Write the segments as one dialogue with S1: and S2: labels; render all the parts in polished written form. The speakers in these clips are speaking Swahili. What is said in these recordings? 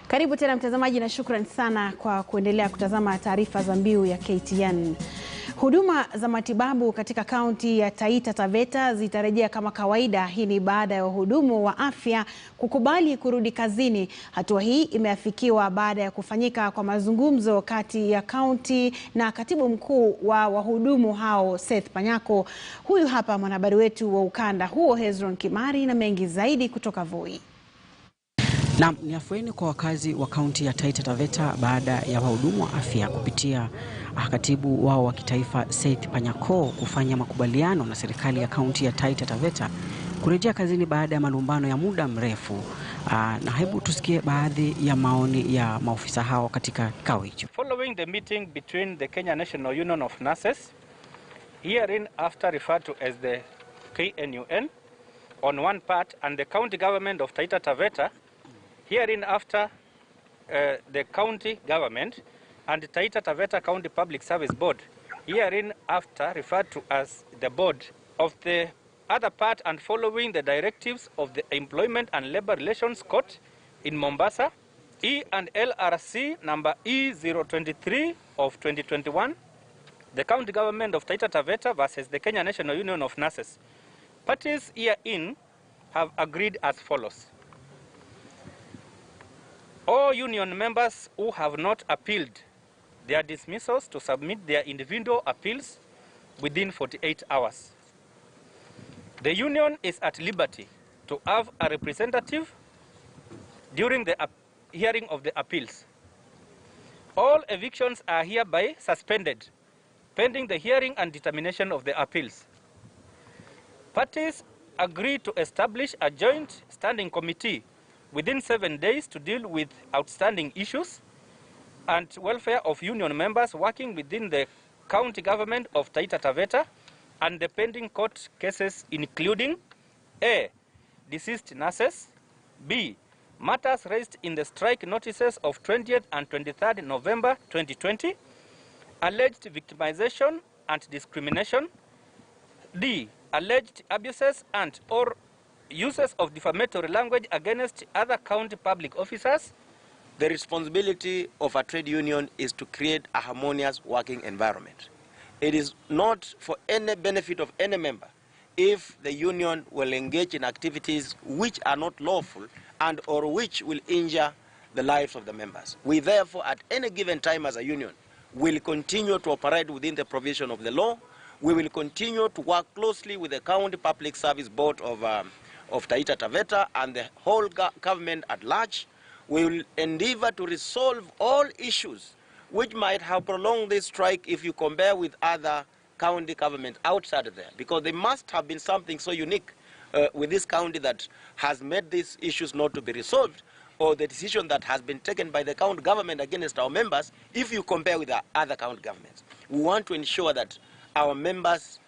S1: Karibu tena mtazamaji na shukrani sana kwa kuendelea kutazama taarifa za Mbiu ya KTN. Huduma za matibabu katika kaunti ya Taita Taveta zitarejea kama kawaida. Hii ni baada ya wahudumu wa afya kukubali kurudi kazini. Hatua hii imeafikiwa baada ya kufanyika kwa mazungumzo kati ya kaunti na katibu mkuu wa wahudumu hao Seth Panyako. Huyu hapa mwanahabari wetu wa ukanda huo Hezron Kimari na mengi zaidi kutoka Voi.
S2: Na ni afueni kwa wakazi wa kaunti ya Taita Taveta baada ya wahudumu wa afya kupitia katibu wao wa kitaifa Seth Panyako kufanya makubaliano na serikali ya kaunti ya Taita Taveta kurejea kazini baada ya malumbano ya muda mrefu. Na hebu tusikie baadhi ya maoni ya maofisa hao katika kikao hicho.
S3: Following the meeting between the Kenya National Union of Nurses, herein after referred to as the KNUN on one part, and the county government of Taita Taveta, herein after the county government and the Taita Taveta County Public Service Board, herein after referred to as the board of the other part, and following the directives of the Employment and Labor Relations Court in Mombasa, E and LRC number E023 of 2021, the county government of Taita Taveta versus the Kenya National Union of Nurses. Parties herein have agreed as follows. All union members who have not appealed their dismissals to submit their individual appeals within 48 hours. The union is at liberty to have a representative during the hearing of the appeals. All evictions are hereby suspended pending the hearing and determination of the appeals. Parties agree to establish a joint standing committee within 7 days to deal with outstanding issues and welfare of union members working within the county government of Taita Taveta and the pending court cases, including A. Deceased nurses, B. Matters raised in the strike notices of 20th and 23rd November 2020, alleged victimization and discrimination, D. Alleged abuses and or uses of defamatory language against other county public officers.
S4: The responsibility of a trade union is to create a harmonious working environment. It is not for any benefit of any member if the union will engage in activities which are not lawful and or which will injure the lives of the members. We therefore, at any given time as a union, will continue to operate within the provision of the law. We will continue to work closely with the County Public Service Board of Taita Taveta and the whole government at large. We will endeavor to resolve all issues which might have prolonged this strike if you compare with other county governments outside of there, because there must have been something so unique with this county that has made these issues not to be resolved, or the decision that has been taken by the county government against our members if you compare with the other county governments. We want to ensure that our members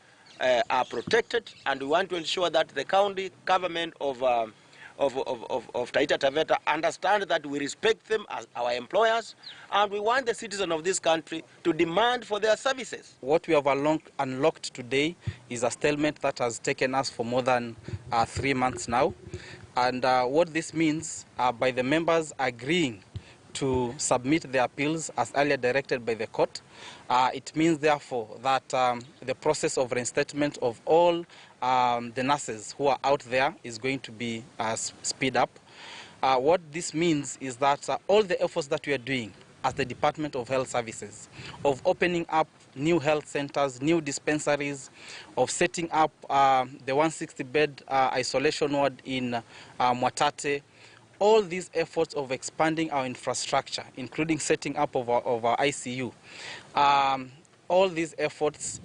S4: are protected, and we want to ensure that the county government of Taita Taveta understand that we respect them as our employers, and we want the citizens of this country to demand for their services.
S3: What we have unlocked today is a stalemate that has taken us for more than 3 months now, and what this means by the members agreeing to submit their appeals as earlier directed by the court. It means therefore that the process of reinstatement of all the nurses who are out there is going to be speed up. What this means is that all the efforts that we are doing as the Department of Health Services, of opening up new health centers, new dispensaries, of setting up the 160-bed isolation ward in Mwatate, all these efforts of expanding our infrastructure, including setting up of our ICU, all these efforts,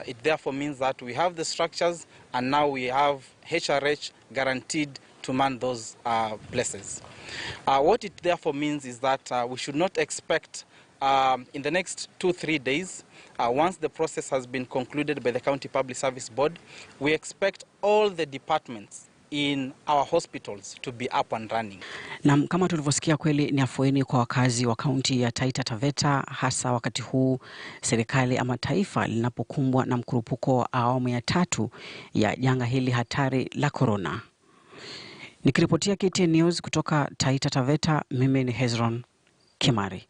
S3: it therefore means that we have the structures and now we have HRH guaranteed to man those places. What it therefore means is that we should not expect in the next 2-3 days, once the process has been concluded by the County Public Service Board, we expect all the departments in our hospitals to be up and running.
S2: Na kama tulivyosikia, kweli ni afueni kwa wakazi wa kaunti ya Taita Taveta, hasa wakati huu serikali ama taifa linapokumbwa na mkurupuko wa awamu ya 3 ya janga hili hatari la corona. Nikiripotia KTN News kutoka Taita Taveta, mimi ni Hezron Kimari.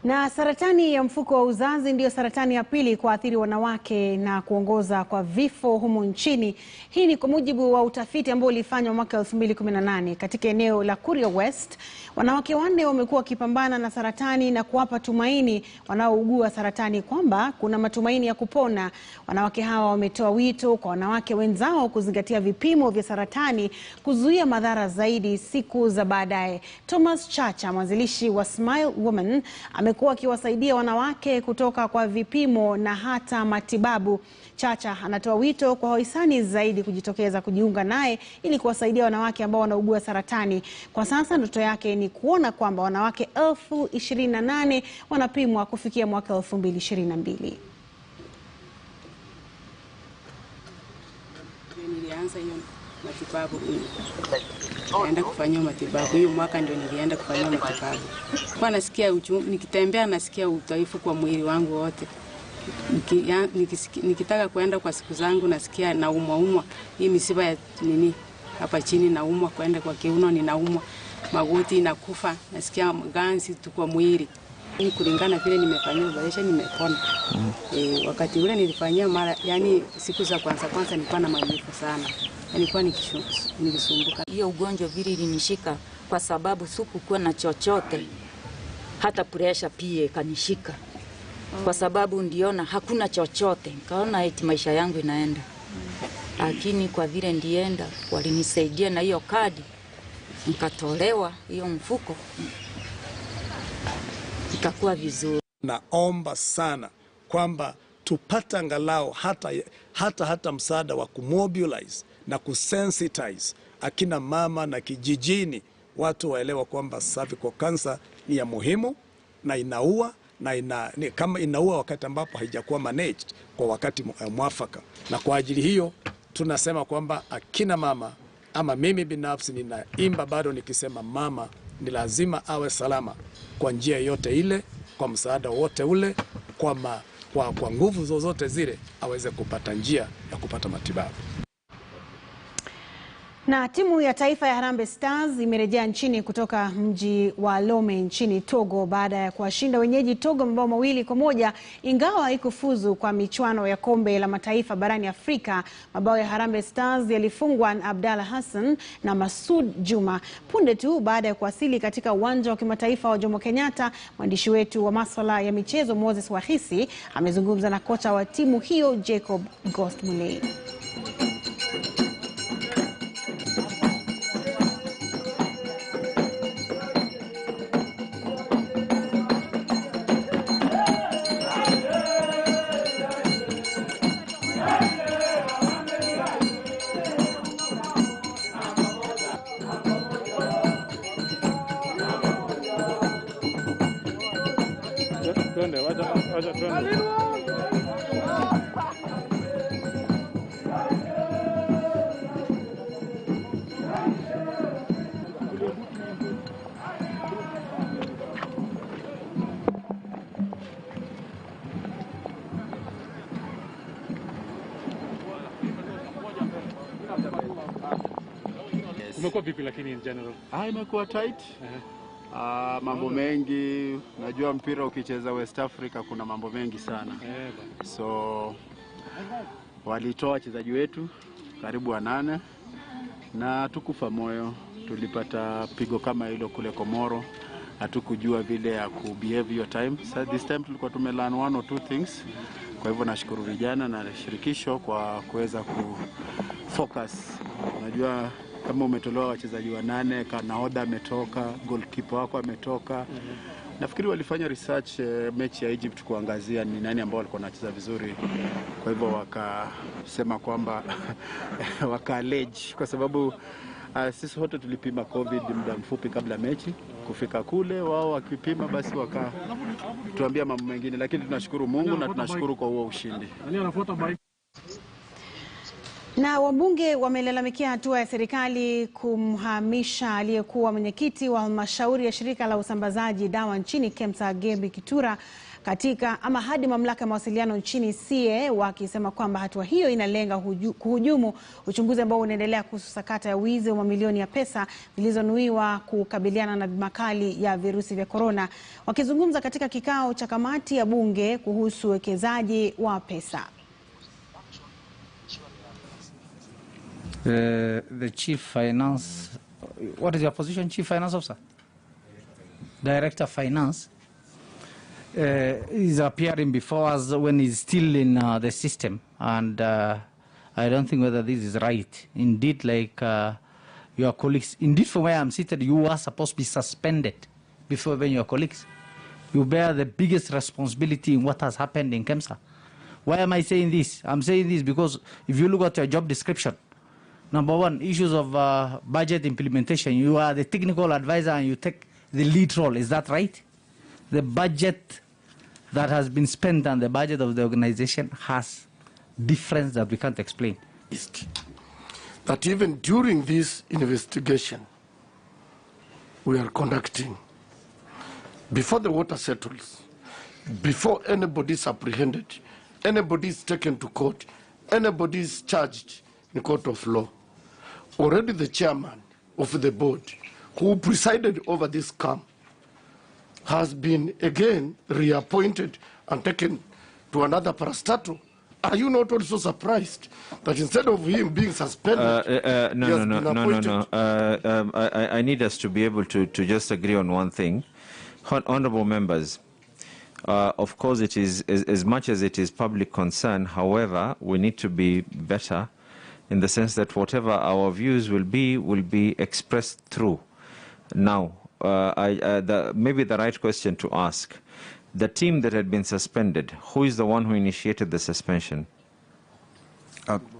S1: Na saratani ya mfuko wa uzazi ndiyo saratani ya pili kuathiri wanawake na kuongoza kwa vifo humu nchini. Hii ni kwa mujibu wa utafiti ambao ulifanywa mwaka 2018 katika eneo la Kuria West. Wanawake 4 wamekuwa wakipambana na saratani na kuwapa tumaini wanaougua saratani kwamba kuna matumaini ya kupona. Wanawake hawa wametoa wito kwa wanawake wenzao kuzingatia vipimo vya saratani kuzuia madhara zaidi siku za baadaye. Thomas Chacha, mwanzilishi wa Smile Woman, amekuwa akiwasaidia wanawake kutoka kwa vipimo na hata matibabu. Chacha anatoa wito kwa wahisani zaidi kujitokeza kujiunga naye ili kuwasaidia wanawake ambao wanaugua saratani. Kwa sasa ndoto yake ni kuona kwamba wanawake 28,000 wanapimwa kufikia mwaka 2022.
S5: Nilianza hiyo matibabu. Naenda kufanyia matibabu. Hiyo mwaka ndio nilienda kufanyia matibabu. Kwa nasikia nikitembea nasikia udhaifu kwa mwili wangu wote. Nikitaka kwenda kwa siku zangu nasikia naumwa. Hii misiba ya nini hapa chini naumwa, kwenda kwa kiuno ninaumwa. Magoti inakufa, nasikia ganzi tu kwa mwili. Ni kulingana vile nimefanyia operation nimepona. Wakati ule nilifanyia mara, yani siku za kwanza nilikuwa na maumivu sana. Nilikuwa nilisumbuka.
S6: Hiyo ugonjwa vile ilinishika kwa sababu sikukuwa na chochote. Hata pressure pia kanishika. Kwa sababu ndiona hakuna chochote. Nikaona eti maisha yangu inaenda. Lakini kwa vile ndienda walinisaidia na hiyo kadi. Nikatolewa hiyo mfuko. Ikakuwa vizuri.
S7: Naomba sana kwamba tupate angalau hata msaada wa kumobilize na kusensitize akina mama na kijijini, watu waelewa kwamba cervical cancer ni ya muhimu na inaua, na kama inaua wakati ambapo haijakuwa managed kwa wakati mwafaka. Na kwa ajili hiyo tunasema kwamba akina mama, ama mimi binafsi ninaimba bado nikisema mama ni lazima awe salama kwa njia yote ile, kwa msaada wote ule, kwa nguvu zozote zile aweze kupata njia ya kupata matibabu.
S1: Na timu ya taifa ya Harambee Stars imerejea nchini kutoka mji wa Lome nchini Togo baada ya kuwashinda wenyeji Togo mabao 2-1, ingawa haikufuzu kwa michuano ya kombe la mataifa barani Afrika. Mabao ya Harambee Stars yalifungwa na Abdalla Hassan na Masud Juma. Punde tu baada ya kuwasili katika uwanja wa kimataifa wa Jomo Kenyatta, mwandishi wetu wa masuala ya michezo Moses Wahisi amezungumza na kocha wa timu hiyo Jacob Ghost Mulei.
S8: Umekuwa vipi lakini in general?
S9: Imekuwa tight. Mambo mengi, najua mpira ukicheza West Africa kuna mambo mengi sana. So walitoa wachezaji wetu karibu 8 na tukufa moyo. Tulipata pigo kama hilo kule Komoro. Hatukujua vile ya kubehave your time. So this time tulikuwa tumelearn 1 or 2 things. Kwa hivyo nashukuru vijana na shirikisho kwa kuweza kufocus. Unajua kama umetolewa wachezaji 8, kanaoda ametoka, goalkeeper wako ametoka. Nafikiri walifanya research mechi ya Egypt kuangazia ni nani ambao walikuwa wanacheza vizuri. Kwa hivyo wakasema kwamba waka-allege kwa sababu sisi wote tulipima COVID muda mfupi kabla mechi. Kufika kule wao wakipima basi wakatuambia mambo mengine, lakini tunashukuru Mungu na tunashukuru kwa huo ushindi.
S1: Na wabunge wamelalamikia hatua ya serikali kumhamisha aliyekuwa mwenyekiti wa halmashauri ya shirika la usambazaji dawa nchini KEMSA Gembi Kitura hadi mamlaka ya mawasiliano nchini CA, wakisema kwamba hatua hiyo inalenga kuhujumu uchunguzi ambao unaendelea kuhusu sakata ya wizi wa mamilioni ya pesa zilizonuiwa kukabiliana na makali ya virusi vya korona. Wakizungumza katika kikao cha kamati ya bunge kuhusu uwekezaji wa pesa.
S10: The chief finance, what is your position, chief finance officer? Director of finance is appearing before us when he's still in the system, and I don't think whether this is right. Indeed, like your colleagues, indeed from where I'm seated, you are supposed to be suspended before even your colleagues. You bear the biggest responsibility in what has happened in KEMSA. Why am I saying this? I'm saying this because if you look at your job description, number one, issues of budget implementation. You are the technical advisor and you take the lead role. Is that right? The budget that has been spent and the budget of the organization has difference that we can't explain.
S11: That even during this investigation we are conducting, before the water settles, before anybody is apprehended, anybody is taken to court, anybody is charged in court of law, already the chairman of the board who presided over this scam has been again reappointed and taken to another parastatal. Are you not also surprised that instead of him being suspended,
S12: No. I need us to be able to just agree on one thing. Honorable members, of course it is, as much as it is public concern, however, we need to be better in the sense that whatever our views will be expressed through. Now, maybe the right question to ask, the team that had been suspended, who is the one who initiated the suspension?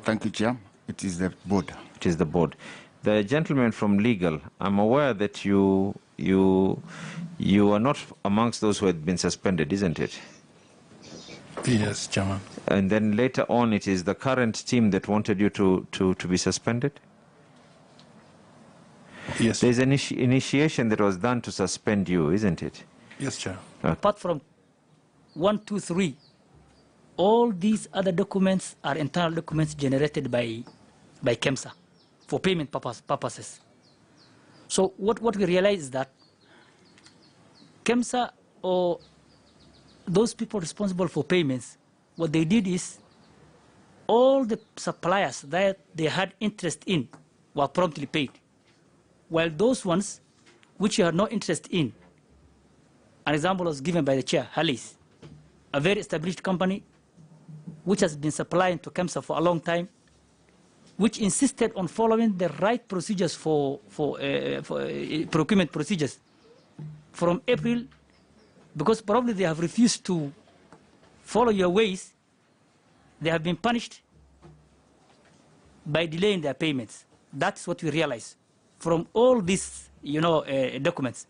S13: Thank you, Chair. It is the board.
S12: It is the board. The gentleman from legal, I'm aware that you are not amongst those who had been suspended, isn't it?
S13: Yes, Chairman.
S12: And then later on, it is the current team that wanted you to be suspended?
S13: Yes.
S12: There's an initiation that was done to suspend you, isn't it?
S13: Yes, Chair.
S12: Okay.
S14: Apart from 1, 2, 3, all these other documents are internal documents generated by KEMSA for payment purposes. So what we realize is that KEMSA or those people responsible for payments, what they did is all the suppliers that they had interest in were promptly paid, while those ones which you had no interest in, an example was given by the chair, Halis, a very established company which has been supplying to KEMSA for a long time, which insisted on following the right procedures for procurement procedures from April, because probably they have refused to follow your ways. They have been punished by delaying their payments. That's what we realize from all these, documents.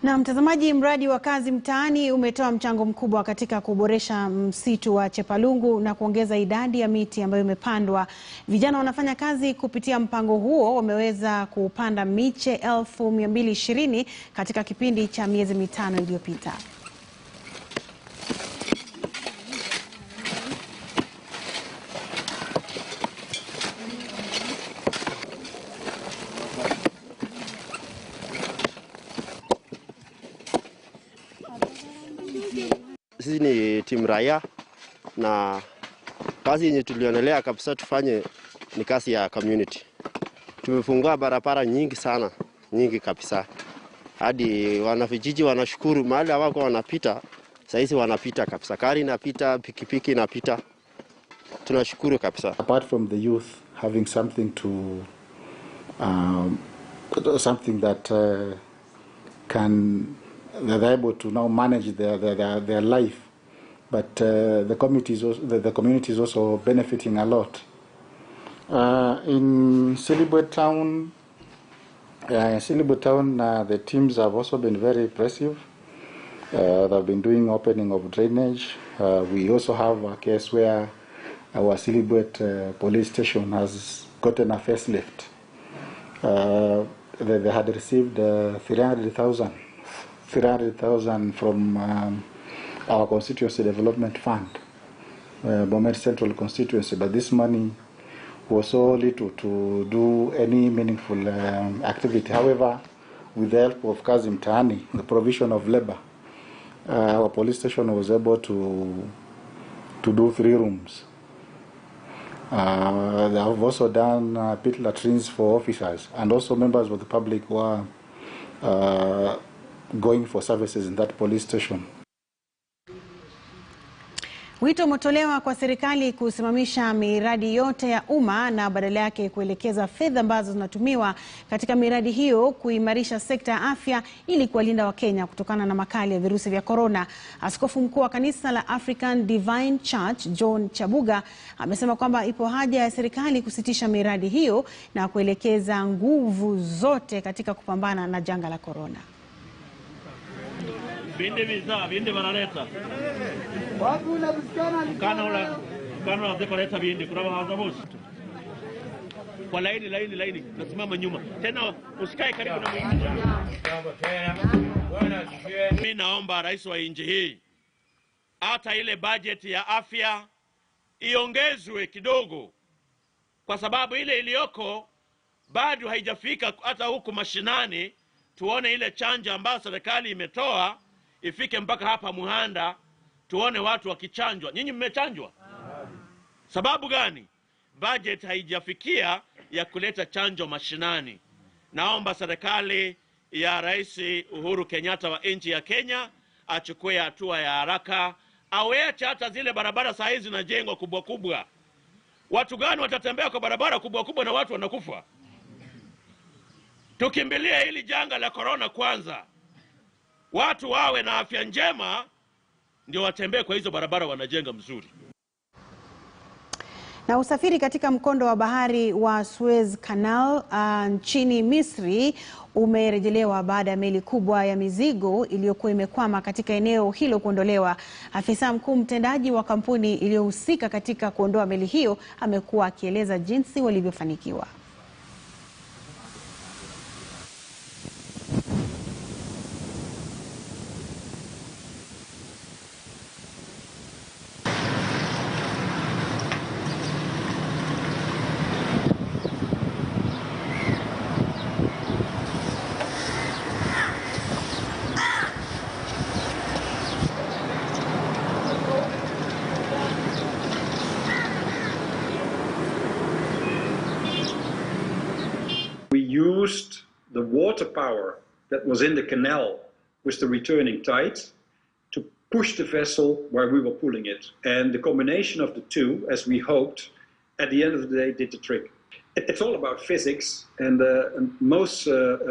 S1: Na mtazamaji, mradi wa kazi mtaani umetoa mchango mkubwa katika kuboresha msitu wa Chepalungu na kuongeza idadi ya miti ambayo imepandwa. Vijana wanafanya kazi kupitia mpango huo wameweza kupanda miche 1220 katika kipindi cha miezi 5 iliyopita.
S15: Sisi ni timu raia na kazi yenye tulionelea kabisa tufanye ni kazi ya community. Tumefungua barabara nyingi sana, nyingi kabisa. Hadi wanavijiji wanashukuru, mahali wako wanapita, saizi wanapita kabisa. Gari inapita, pikipiki inapita. Tunashukuru kabisa.
S16: Apart from the youth having something to something that they're able to now manage their life, but the community is also benefiting a lot. In Silibwe town, the teams have also been very impressive. They've been doing opening of drainage. We also have a case where our Silibwet police station has gotten a facelift. They had received 300,000 from our constituency development fund, Bomet Central constituency, but this money was so little to do any meaningful activity. However, with the help of Kazi Mtaani, the provision of labor, our police station was able to do 3 rooms. They have also done pit latrines for officers, and also members of the public were going for services in that police station.
S1: Wito umetolewa kwa serikali kusimamisha miradi yote ya umma na badala yake kuelekeza fedha ambazo zinatumiwa katika miradi hiyo kuimarisha sekta ya afya ili kuwalinda Wakenya kutokana na makali ya virusi vya corona. Askofu mkuu wa kanisa la African Divine Church John Chabuga amesema kwamba ipo haja ya serikali kusitisha miradi hiyo na kuelekeza nguvu zote katika kupambana na janga la corona.
S17: Bindi wanaleta. Wapu unabusikana mkana wazekoleta bindi. Kuna wahazabusi. Kwa laini. Nasimama nyuma. Tena usikae karibu na mwingine. Mimi naomba rais wa nchi hii, hata ile budget ya afya iongezwe kidogo. Kwa sababu ile iliyoko bado haijafika hata huku mashinani. Tuone ile chanjo ambayo serikali imetoa ifike mpaka hapa Muhanda, tuone watu wakichanjwa. Nyinyi mmechanjwa? Sababu gani? Budget haijafikia ya kuleta chanjo mashinani. Naomba serikali ya Rais Uhuru Kenyatta wa nchi ya Kenya achukue hatua ya haraka, aweache hata zile barabara saa hizi zinajengwa kubwa. Watu gani watatembea kwa barabara kubwa na watu wanakufa? Tukimbilia hili janga la corona kwanza. Watu wawe na afya njema ndio watembee kwa hizo barabara wanajenga mzuri.
S1: Na usafiri katika mkondo wa bahari wa Suez Canal nchini Misri umerejelewa baada ya meli kubwa ya mizigo iliyokuwa imekwama katika eneo hilo kuondolewa. Afisa mkuu mtendaji wa kampuni iliyohusika katika kuondoa meli hiyo amekuwa akieleza jinsi walivyofanikiwa.
S18: We used the water power that was in the canal with the returning tide to push the vessel where we were pulling it. And the combination of the two, as we hoped, at the end of the day did the trick. It's all about physics, and most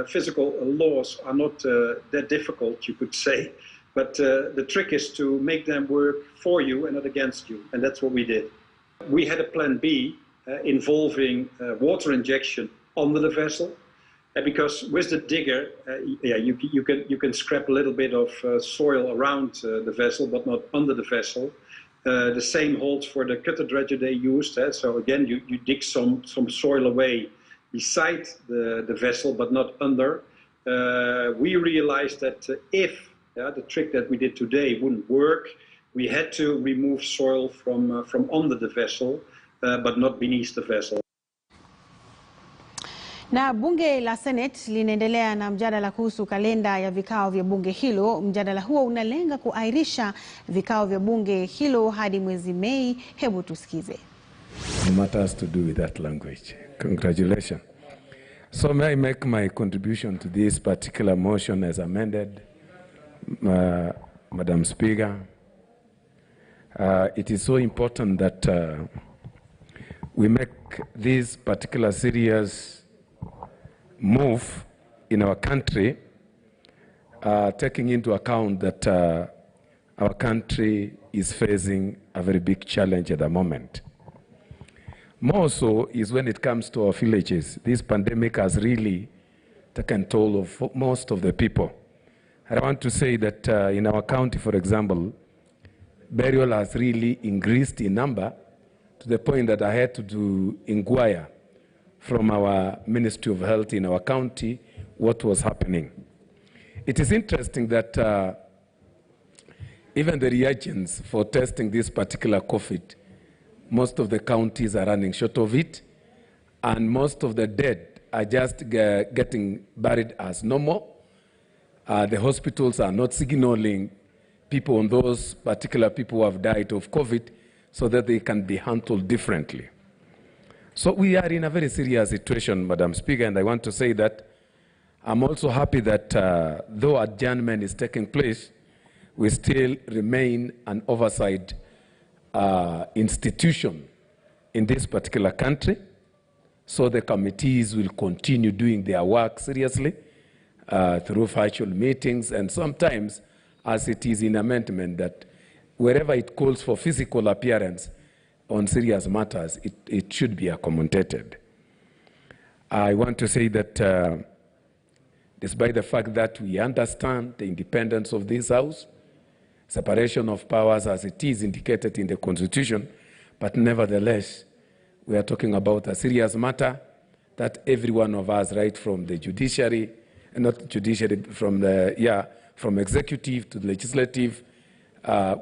S18: physical laws are not that difficult, you could say. But the trick is to make them work for you and not against you, and that's what we did. We had a plan B involving water injection under the vessel, because with the digger, you can scrap a little bit of soil around the vessel, but not under the vessel. The same holds for the cutter dredger they used. So again, you dig some soil away beside the vessel, but not under. We realized that if the trick that we did today wouldn't work, we had to remove soil from under the vessel, but not beneath the vessel.
S1: Na bunge la Senate linaendelea na mjadala kuhusu kalenda ya vikao vya bunge hilo. Mjadala huo unalenga kuahirisha vikao vya bunge hilo hadi mwezi Mei. Hebu tusikize.
S19: Matters to do with that language. Congratulations. So may I make my contribution to this particular motion as amended, Madam Speaker? It is so important that we make this particular serious move in our country, taking into account that our country is facing a very big challenge at the moment. More so is when it comes to our villages. This pandemic has really taken toll of most of the people. I want to say that in our county, for example, burial has really increased in number to the point that I had to inquire from our Ministry of Health in our county what was happening. It is interesting that even the reagents for testing this particular COVID, most of the counties are running short of it, and most of the dead are just getting buried as normal. The hospitals are not signaling people on those particular people who have died of COVID so that they can be handled differently. So we are in a very serious situation, Madam Speaker, and I want to say that I'm also happy that though adjournment is taking place, we still remain an oversight institution in this particular country. So the committees will continue doing their work seriously through virtual meetings, and sometimes, as it is in amendment, that wherever it calls for physical appearance on serious matters, it should be accommodated. I want to say that despite the fact that we understand the independence of this House, separation of powers as it is indicated in the Constitution, but nevertheless, we are talking about a serious matter that every one of us, right from the judiciary, not judiciary, from executive to legislative,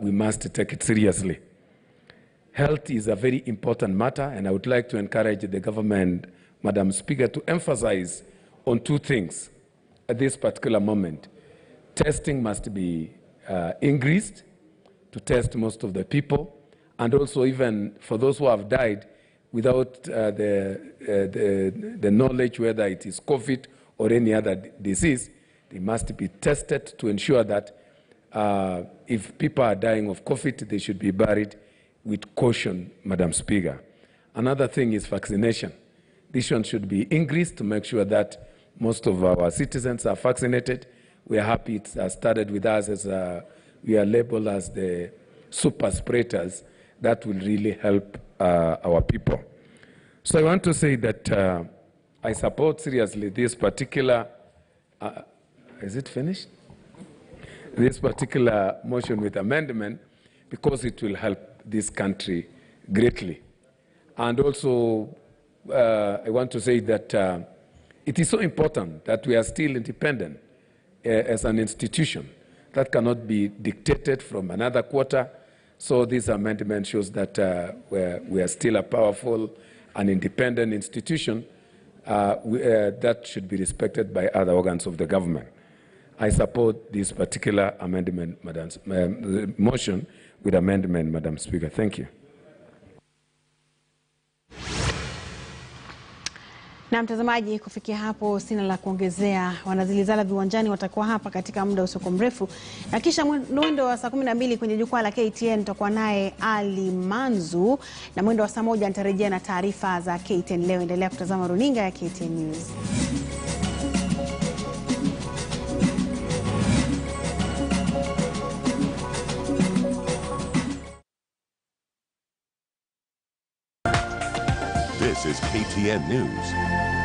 S19: we must take it seriously. Health is a very important matter, and I would like to encourage the government, Madam Speaker, to emphasize on two things at this particular moment. Testing must be increased to test most of the people, and also even for those who have died without the knowledge whether it is COVID or any other disease, they must be tested to ensure that if people are dying of COVID, they should be buried with caution, Madam Speaker. Another thing is vaccination. This one should be increased to make sure that most of our citizens are vaccinated. We are happy it has started with us as we are labeled as the super spreaders. That will really help our people. So I want to say that I support seriously this particular, is it finished? This particular motion with amendment, because it will help this country greatly. And also, I want to say that it is so important that we are still independent as an institution. That cannot be dictated from another quarter. So this amendment shows that we are still a powerful and independent institution that should be respected by other organs of the government. I support this particular amendment, motion with amendment, Madam Speaker. Thank you.
S1: Na mtazamaji, kufikia hapo sina la kuongezea. Wanazilizala viwanjani watakuwa hapa katika muda usio mrefu, na kisha mwendo wa saa 12 kwenye jukwaa la KTN tutakuwa naye Ali Manzu, na mwendo wa saa 1 nitarejea na taarifa za KTN leo. Endelea kutazama runinga ya KTN News.
S20: This is KTN News.